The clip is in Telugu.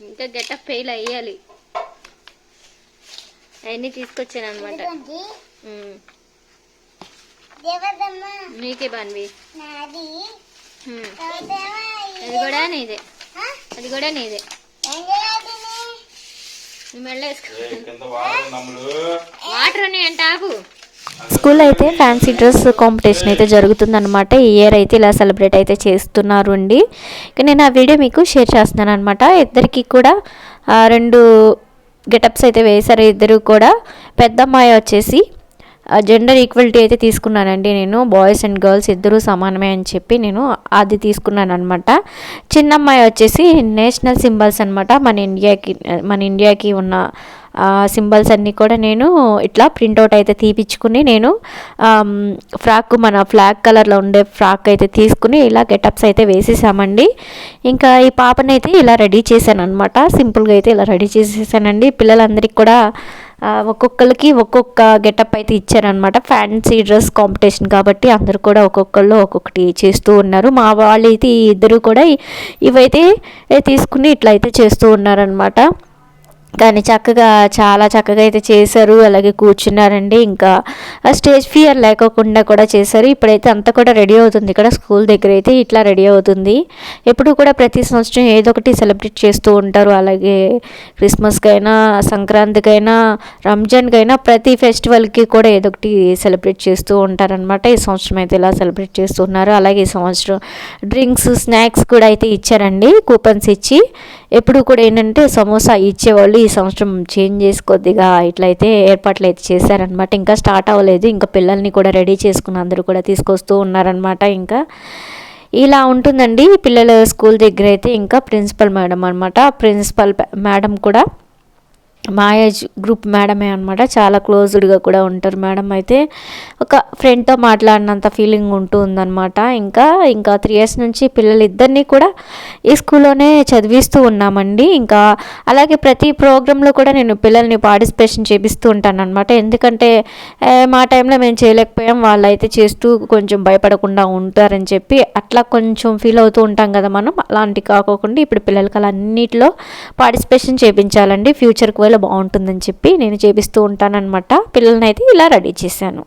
ఇంకా గెటప్ ఫెయిల్ అయ్యాలి అవన్నీ తీసుకొచ్చాను అనమాట. నీకే బాన్వి, అది కూడా నీదే, అది కూడా నీదే. వాటర్ ఉన్నాయంట ఆగు. స్కూల్ అయితే ఫ్యాన్సీ డ్రెస్ కాంపిటీషన్ అయితే జరుగుతుందన్నమాట. ఈ ఇయర్ అయితే ఇలా సెలబ్రేట్ అయితే చేస్తున్నారు అండి. ఇక నేను ఆ వీడియో మీకు షేర్ చేస్తున్నాను అనమాట. ఇద్దరికి కూడా 2 గెటప్స్ అయితే వేశారు. ఇద్దరు కూడా పెద్ద అమ్మాయి వచ్చేసి జెండర్ ఈక్వాలిటీ అయితే తీసుకున్నానండి. నేను బాయ్స్ అండ్ గర్ల్స్ ఇద్దరు సమానమే అని చెప్పి నేను అది తీసుకున్నాను అనమాట. చిన్న అమ్మాయి వచ్చేసి నేషనల్ సింబల్స్ అనమాట. మన ఇండియాకి ఉన్న సింబల్స్ అన్నీ కూడా నేను ఇట్లా ప్రింట్అవుట్ అయితే తీపిచ్చుకుని నేను ఫ్రాక్ మన ఫ్లాగ్ కలర్లో ఉండే ఫ్రాక్ అయితే తీసుకుని ఇలా గెటప్స్ అయితే వేసేసామండి. ఇంకా ఈ పాపనైతే ఇలా రెడీ చేశాను అనమాట. సింపుల్గా అయితే ఇలా రెడీ చేసేసానండి. పిల్లలందరికీ కూడా ఒక్కొక్కరికి ఒక్కొక్క గెటప్ అయితే ఇచ్చారనమాట. ఫ్యాన్సీ డ్రెస్ కాంపిటీషన్ కాబట్టి అందరూ కూడా ఒక్కొక్కళ్ళు ఒక్కొక్కటి చేస్తూ ఉన్నారు. మా వాళ్ళు అయితే ఇద్దరు కూడా ఇవైతే తీసుకుని ఇట్లా అయితే చేస్తూ ఉన్నారనమాట. కానీ చాలా చక్కగా అయితే చేశారు. అలాగే కూర్చున్నారండి. ఇంకా స్టేజ్ ఫియర్ లేకోకుండా కూడా చేశారు. ఇప్పుడైతే అంతా కూడా రెడీ అవుతుంది. ఇక్కడ స్కూల్ దగ్గర అయితే ఇట్లా రెడీ అవుతుంది. ఎప్పుడు కూడా ప్రతి సంవత్సరం ఏదో ఒకటి సెలబ్రేట్ చేస్తూ ఉంటారు. అలాగే క్రిస్మస్కైనా, సంక్రాంతికైనా, రంజాన్కైనా ప్రతి ఫెస్టివల్కి కూడా ఏదో ఒకటి సెలబ్రేట్ చేస్తూ ఉంటారనమాట. ఈ సంవత్సరం అయితే ఇలా సెలబ్రేట్ చేస్తున్నారు. అలాగే ఈ సంవత్సరం డ్రింక్స్, స్నాక్స్ కూడా అయితే ఇచ్చారండి. కూపన్స్ ఇచ్చి ఎప్పుడు కూడా ఏంటంటే సమోసా ఇచ్చేవాళ్ళు. ఈ సంవత్సరం చేంజ్ చేసి కొద్దిగా ఇట్లయితే ఏర్పాట్లు అయితే చేశారనమాట. ఇంకా స్టార్ట్ అవ్వలేదు. ఇంకా పిల్లల్ని కూడా రెడీ చేసుకుని అందరూ కూడా తీసుకొస్తూ ఉన్నారనమాట. ఇంకా ఇలా ఉంటుందండి పిల్లల స్కూల్ దగ్గర అయితే. ఇంకా ప్రిన్సిపల్ మేడం అనమాట. ప్రిన్సిపల్ మేడం కూడా మా ఏజ్ గ్రూప్ మేడమే అనమాట. చాలా క్లోజ్డ్గా కూడా ఉంటారు మేడం. అయితే ఒక ఫ్రెండ్తో మాట్లాడినంత ఫీలింగ్ ఉంటుందన్నమాట. ఇంకా 3 years నుంచి పిల్లలిద్దరినీ కూడా ఈ స్కూల్లోనే చదివిస్తూ ఉన్నామండి. ఇంకా అలాగే ప్రతి ప్రోగ్రాంలో కూడా నేను పిల్లల్ని పార్టిసిపేషన్ చేపిస్తూ ఉంటాను అనమాట. ఎందుకంటే మా టైంలో మేము చేయలేకపోయాం, వాళ్ళైతే చేస్తూ కొంచెం భయపడకుండా ఉంటారని చెప్పి అట్లా కొంచెం ఫీల్ అవుతూ ఉంటాం కదా మనం. అలాంటి కాకోకుండా ఇప్పుడు పిల్లలకి అలా అన్నింటిలో పార్టిసిపేషన్ చేయించాలండి. ఫ్యూచర్కి బాగుంటుందని చెప్పి నేను చేపిస్తూ ఉంటానన్నమాట. పిల్లల్ని అయితే ఇలా రెడీ చేశాను.